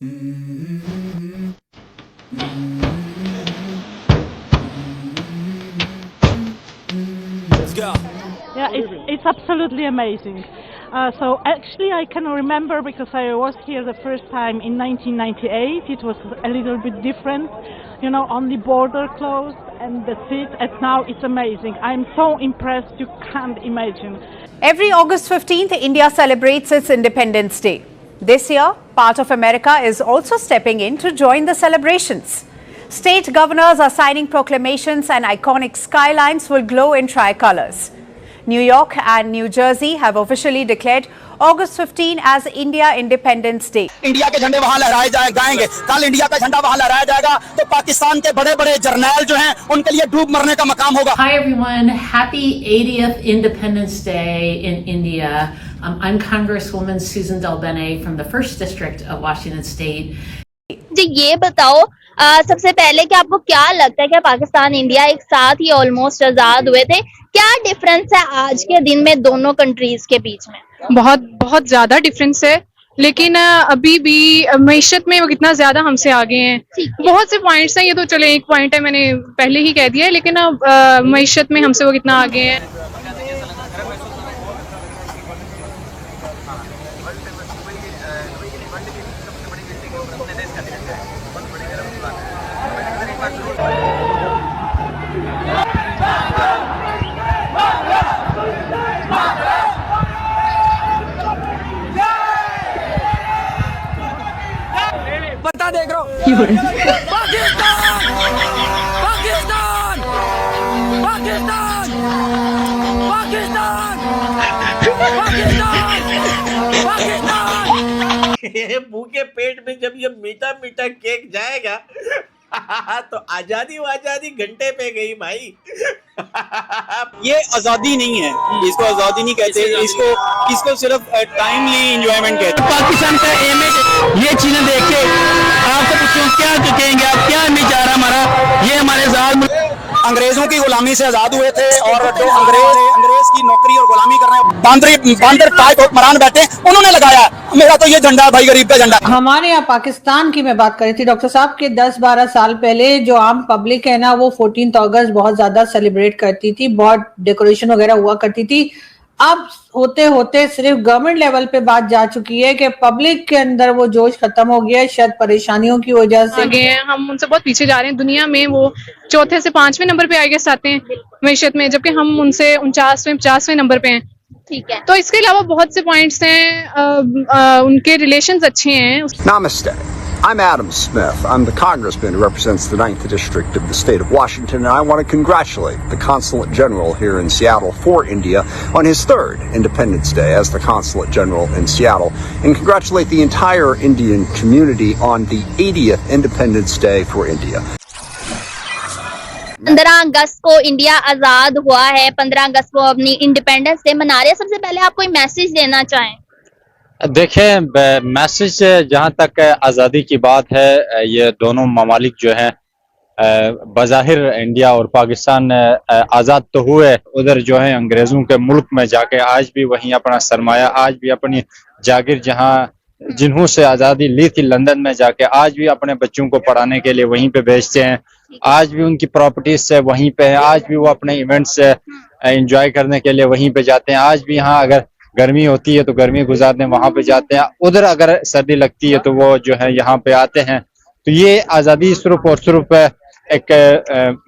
Let's go. Yeah, it's absolutely amazing. So actually I can remember because I was here the first time in 1998. It was a little bit different, you know, only border closed and that's it. And now it's amazing. I'm so impressed, you can't imagine. Every August 15th, India celebrates its Independence Day. This year, part of America is also stepping in to join the celebrations. State governors are signing proclamations and iconic skylines will glow in tricolors. New York and New Jersey have officially declared August 15 as India Independence Day. India के झंडे वहां लहराए जाएंगे, कल India का झंडा वहां लहराया जाएगा तो पाकिस्तान के बड़े-बड़े जर्नैल जो हैं उनके लिए डूब मरने का मकाम होगा. Hi everyone, happy 80th Independence Day in India. I'm Congresswoman Susan Delbene from the 1st District of Washington State. जी ये बताओ सबसे पहले कि आपको क्या लगता है कि पाकिस्तान इंडिया एक साथ ही ऑलमोस्ट आजाद हुए थे, क्या डिफरेंस है आज के दिन में दोनों कंट्रीज के बीच में? बहुत ज्यादा डिफरेंस है, लेकिन अभी भी मईशत में वो कितना ज्यादा हमसे आगे हैं. बहुत से पॉइंट्स हैं, ये तो चले एक पॉइंट है मैंने पहले ही कह दिया है, लेकिन मईशत में हमसे वो कितना आगे हैं. पता देख रहा हूँ. पाकिस्तान, पाकिस्तान, पाकिस्तान, पाकिस्तान, पाकिस्तान, पाकिस्तान. भूखे पेट में जब ये मीठा मीठा केक जाएगा तो आजादी घंटे पे गई भाई. ये आजादी नहीं है, इसको आजादी नहीं कहते, इसको सिर्फ टाइमली एंजॉयमेंट कहते हैं. पाकिस्तान का एम है ये चीजें देख के आपसे पूछूं क्या कहेंगे आप, क्या विचार हमारा, ये हमारे साथ अंग्रेजों की गुलामी से आजाद हुए थे और जो अंग्रेज की नौकरी और गुलामी कर रहे हैं बांदर टाइप हुक्मरान बैठे उन्होंने लगाया. मेरा तो ये झंडा भाई गरीब का झंडा. हमारे यहाँ पाकिस्तान की मैं बात करी थी डॉक्टर साहब के 10-12 साल पहले जो आम पब्लिक है ना वो 14 अगस्त बहुत ज्यादा सेलिब्रेट करती थी, बहुत डेकोरेशन वगैरह हुआ करती थी. अब होते होते सिर्फ गवर्नमेंट लेवल पे बात जा चुकी है कि पब्लिक के अंदर वो जोश खत्म हो गया है, शायद परेशानियों की वजह से. आगे हैं हम, उनसे बहुत पीछे जा रहे हैं. दुनिया में वो 4थे से 5वें नंबर पे आई गेस आते हैं मईशत में, जबकि हम उनसे 49वें नंबर पे हैं. ठीक है, तो इसके अलावा बहुत से पॉइंट्स हैं, उनके रिलेशंस अच्छे हैं. Namaste. I'm Adam Smith. I'm the congressman who represents the 9th District of the state of Washington, and I want to congratulate the Consulate General here in Seattle for India on his 3rd Independence Day as the Consulate General in Seattle, and congratulate the entire Indian community on the 80th Independence Day for India. 15 अगस्त को India आजाद हुआ है, 15 अगस्त को अपनी independence day मना रहे हैं. सबसे पहले आप कोई मैसेज देना चाहें? देखें, मैसेज जहां तक आज़ादी की बात है, ये दोनों ममालिक जो हैं बज़ाहिर इंडिया और पाकिस्तान आज़ाद तो हुए, उधर जो है अंग्रेज़ों के मुल्क में जाके आज भी वहीं अपना सरमाया, आज भी अपनी जागिर जहां जिन्हों से आज़ादी ली थी लंदन में जाके आज भी अपने बच्चों को पढ़ाने के लिए वहीं पे भेजते हैं. आज भी उनकी प्रॉपर्टीज से वहीं पे है, आज भी वो अपने इवेंट्स एंजॉय करने के लिए वहीं पे जाते हैं. आज भी यहाँ अगर गर्मी होती है तो गर्मी गुजारने वहां पे जाते हैं, उधर अगर सर्दी लगती है तो वो जो है यहाँ पे आते हैं. तो ये आज़ादी सिर्फ और सिर्फ एक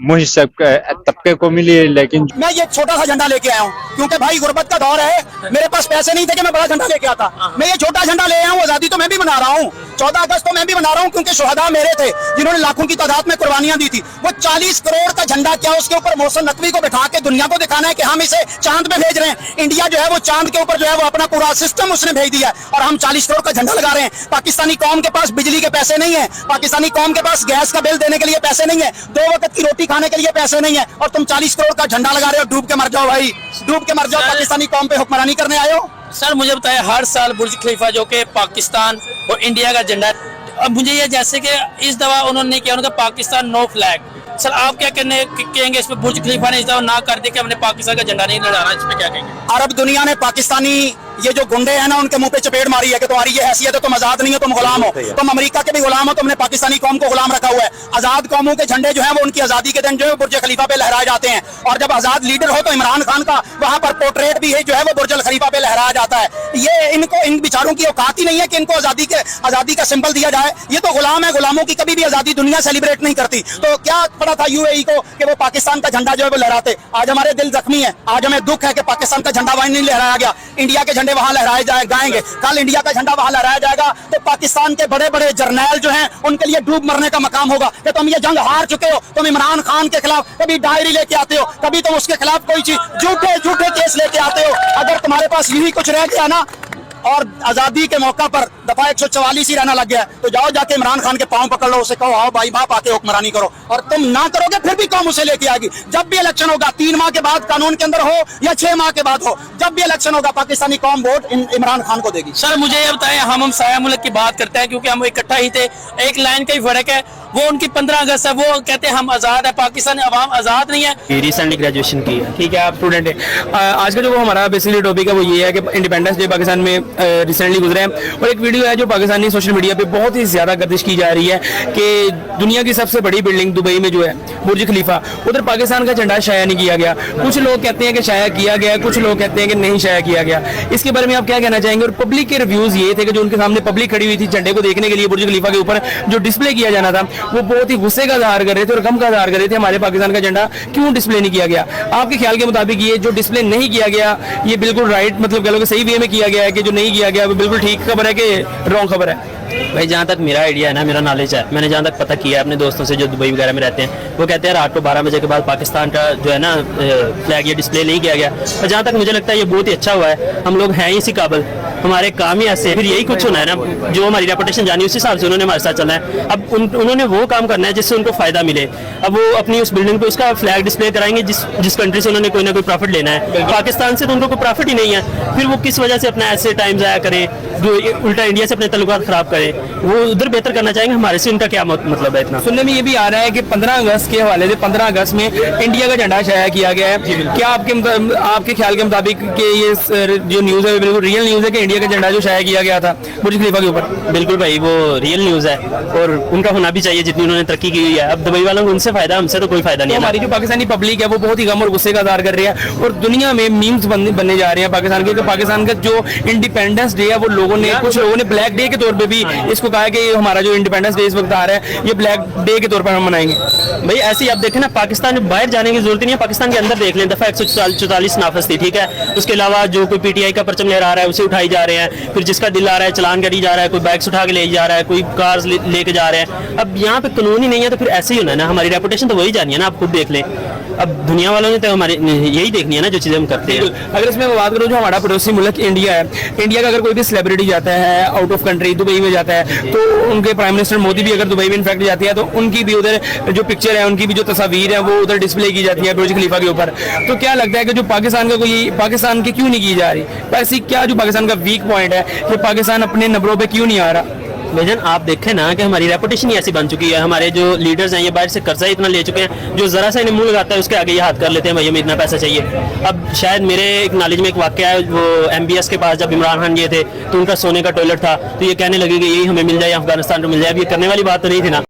मुझ तबके को मिली है. लेकिन मैं ये छोटा सा झंडा लेके आया हूँ क्योंकि भाई गुर्बत का दौर है, मेरे पास पैसे नहीं थे कि मैं बड़ा झंडा लेके आता. मैं ये छोटा झंडा ले आया हूँ. आजादी तो मैं भी बना रहा हूँ, 14 अगस्त तो मैं भी बना रहा हूँ क्योंकि शुहदा मेरे थे जिन्होंने लाखों की तादाद में कुर्बानियां दी थी. वो 40 करोड़ का झंडा क्या उसके ऊपर मोहसिन नकवी को बिठा के दुनिया को दिखाना है कि हम इसे चांद में भेज रहे हैं. इंडिया जो है वो चांद के ऊपर जो है वो अपना पूरा सिस्टम उसने भेज दिया है और हम 40 करोड़ का झंडा लगा रहे हैं. पाकिस्तानी कौम के पास बिजली के पैसे नहीं है, पाकिस्तानी कौम के पास गैस का बिल देने के लिए पैसे नहीं है, 2 वक्त की रोटी खाने के लिए पैसे नहीं है और तुम 40 करोड़ का झंडा लगा रहे हो. डूब के मर जाओ भाई, डूब के मर जाओ. पाकिस्तानी कौम पे हुक्मरानी करने आए हो. सर मुझे बताएं, हर साल बुर्ज खलीफा जो कि पाकिस्तान और इंडिया का झंडा, अब मुझे ये जैसे कि इस दफा उन्होंने किया उनका पाकिस्तान नो फ्लैग. सर आप क्या कहेंगे इस पे? बुर्ज खलीफा ने इस दफा ना कर दिया कि हमने पाकिस्तान का झंडा नहीं लहराना, इस पे क्या कहेंगे? अरब दुनिया ने पाकिस्तानी ये जो गुंडे हैं ना उनके मुंह पे चपेट मारी है कि तुम्हारी ये हैसियत है, तुम आजाद नहीं हो, तुम गुलाम हो, तुम अमेरिका के भी गुलाम हो, तुमने पाकिस्तानी कौम को गुलाम रखा हुआ है। आजाद कौमों के झंडे जो है वो उनकी आजादी के दिन जो है बुर्ज खलीफा पे लहराए जाते हैं, और जब आजाद लीडर हो तो इमरान खान का वहां पर पोर्ट्रेट भी है जो है वो बुर्ज खलीफा पे लहराया जाता है। ये इनको, इन बेचारों की औकात ही नहीं है कि इनको आजादी का सिंबल दिया जाए। ये तो गुलाम है, गुलामों की कभी भी आजादी दुनिया सेलिब्रेट नहीं करती। तो क्या पड़ा था यूएई को कि वो पाकिस्तान का झंडा जो है वो लहराते। आज हमारे दिल जख्मी है, आज हमें दुख है कि पाकिस्तान का झंडा वहीं नहीं लहराया गया। इंडिया के झंडे वहां लहराए जाएंगे, कल इंडिया का झंडा वहां लहराया जाएगा तो पाकिस्तान के बड़े बड़े जर्नैल जो हैं उनके लिए डूब मरने का मकाम होगा कि तुम ये जंग हार चुके हो। तुम इमरान खान के खिलाफ कभी डायरी लेके आते हो, कभी तुम उसके खिलाफ कोई चीज झूठे केस लेके आते हो। अगर तुम्हारे पास यही कुछ रह गया ना और आजादी के मौका पर दफा 144 ही रहना लग गया तो जाओ जाके इमरान खान के पांव पकड़ लो, उसे कहो आओ भाई बाप आके हुक्मरानी करो। और तुम ना करोगे फिर भी कौम उसे लेके आएगी। जब भी इलेक्शन होगा, 3 माह के बाद कानून के अंदर हो या 6 माह के बाद हो, जब भी इलेक्शन होगा पाकिस्तानी कौम वोट इमरान खान को देगी। सर मुझे ये बताएं, हम साया मुल्क की बात करते हैं क्योंकि हम इकट्ठा ही थे, एक लाइन का ही फर्क है। वो उनकी 15 अगस्त है, वो कहते हैं हम आजाद है, पाकिस्तानी अवाम आजाद नहीं है। रिसेंटली ग्रेजुएशन की है, ठीक है, आप स्टूडेंट है। आज का जो हमारा बेसिकली टॉपिक है वो ये है कि इंडिपेंडेंस डे पाकिस्तान में रिसेंटली गुजरे हैं, और एक वीडियो है जो पाकिस्तानी सोशल मीडिया पे बहुत ही ज्यादा गर्दिश की जा रही है कि दुनिया की सबसे बड़ी बिल्डिंग दुबई में जो है बुर्ज खलीफा, उधर पाकिस्तान का झंडा शाया नहीं किया गया। कुछ लोग कहते हैं कि शाया किया गया, कुछ लोग कहते हैं कि नहीं शाया किया गया। इसके बारे में आप क्या कहना चाहेंगे? और पब्लिक के रिव्यूज ये थे कि जो उनके सामने पब्लिक खड़ी हुई थी झंडे को देखने के लिए, बुर्ज खलीफा के ऊपर जो डिस्प्ले किया जाना था वो बहुत ही गुस्से का इज़हार कर रहे थे और गम का इज़हार कर रहे थे हमारे पाकिस्तान का झंडा क्यों डिस्प्ले नहीं किया गया। आपके ख्याल के मुताबिक ये जो डिस्प्ले नहीं किया गया ये बिल्कुल राइट, मतलब कह लो कि सही वे में किया गया है कि जो नहीं किया गया वो बिल्कुल ठीक खबर है कि रॉन्ग खबर है? भाई जहाँ तक मेरा आइडिया है ना, मेरा नॉलेज है, मैंने जहाँ तक पता किया है अपने दोस्तों से जो दुबई वगैरह में रहते हैं, वो कहते हैं रात को 12 बजे के बाद पाकिस्तान का जो है ना फ्लैग ये डिस्प्ले नहीं किया गया। और जहाँ तक मुझे लगता है ये बहुत ही अच्छा हुआ है। हम लोग हैं ही इसी काबिल, हमारे काम ही ऐसे, फिर यही कुछ होना है ना, जो हमारी रेपुटेशन जानी उस हिसाब से उन्होंने हमारे साथ चलना है। अब उन्होंने वो काम करना है जिससे उनको फायदा मिले। अब वो अपनी उस बिल्डिंग पे उसका फ्लैग डिस्प्ले कराएंगे जिस कंट्री से उन्होंने कोई ना कोई प्रॉफिट लेना है। पाकिस्तान से तो उनको कोई प्रॉफिट ही नहीं है, फिर वो किस वजह से अपना ऐसे टाइम ज़ाया करे, जो उल्टा इंडिया से अपने तल्लुकात खराब करे। वो उधर बेहतर करना चाहेंगे, हमारे से उनका क्या मतलब है? इतना सुनने में ये भी आ रहा है कि 15 अगस्त के हवाले से 15 अगस्त में इंडिया का झंडा शाया किया गया है। क्या आपके ख्याल के मुताबिक कि ये जो न्यूज़ है बिल्कुल रियल न्यूज़ है कि इंडिया का झंडा जो शाया किया गया था बुर्ज खलीफा के ऊपर? बिल्कुल भाई, वो रियल न्यूज़ है और उनका होना भी चाहिए जितनी उन्होंने तरक्की की हुई है। अब दुबई वालों को उनसे फायदा, हमसे तो कोई फायदा नहीं है। हमारी जो पाकिस्तानी पब्लिक है वो बहुत ही गम और गुस्से का इज़हार कर रही है और दुनिया में मीम्स बनने जा रहे हैं पाकिस्तान के। पाकिस्तान का जो इंडिपेंडेंस डे है वो कुछ लोगों ने ब्लैक डे के तौर पे भी इसको कहा है कि हमारा जो इंडिपेंडेंस डे इस वक्त आ रहा है ये ब्लैक डे के तौर पर हम मनाएंगे। भाई ऐसे ही आप देखें ना, पाकिस्तान में बाहर जाने की जरूरत नहीं है, पाकिस्तान के अंदर देख लें। दफा 144 नाफज थी, ठीक है। उसके अलावा जो कोई पीटीआई का परचम लहरा रहा है उसे उठाई जा रहे हैं, फिर जिसका दिल आ रहा है चलान करी जा रहा है, कोई बाइक्स उठा के ले जा रहा है, कोई कार्स लेके जा रहे हैं। अब यहाँ पे कानून ही नहीं है तो फिर ऐसे ही होना है ना, हमारी रेपुटेशन तो वही जानी है ना, आप खुद देख लें। अब दुनिया वालों ने तो हमारे यही देखनी है ना जो चीज़ें हम करते हैं। अगर इसमें मैं बात करूँ जो हमारा पड़ोसी मुल्क इंडिया है, इंडिया का अगर कोई भी सेलिब्रिटी जाता है आउट ऑफ कंट्री, दुबई में जाता है, तो उनके प्राइम मिनिस्टर मोदी भी अगर दुबई में इनफैक्ट जाती है तो उनकी भी उधर जो पिक्चर है, उनकी भी जो तस्वीर है वो उधर डिस्प्ले की जाती है बुर्ज खलीफा के ऊपर। तो क्या लगता है कि जो पाकिस्तान की क्यों नहीं की जा रही? ऐसी क्या जो पाकिस्तान का वीक पॉइंट है कि पाकिस्तान अपने नंबरों पे क्यों नहीं आ रहा? भाईजान आप देखें ना कि हमारी रेपुटेशन ही ऐसी बन चुकी है। हमारे जो लीडर्स हैं ये बाहर से कर्जा इतना ले चुके हैं, जो जरा सा इन्हें मुंह लगाता है उसके आगे ये हाथ कर लेते हैं, भाई हमें इतना पैसा चाहिए। अब शायद मेरे एक नॉलेज में एक वाकया है, वो MBS के पास जब इमरान खान ये थे तो उनका सोने का टॉयलेट था, तो ये कहने लगे कि यही हमें मिल जाए, अफगानिस्तान को मिल जाए। अब ये करने वाली बात तो नहीं थी ना।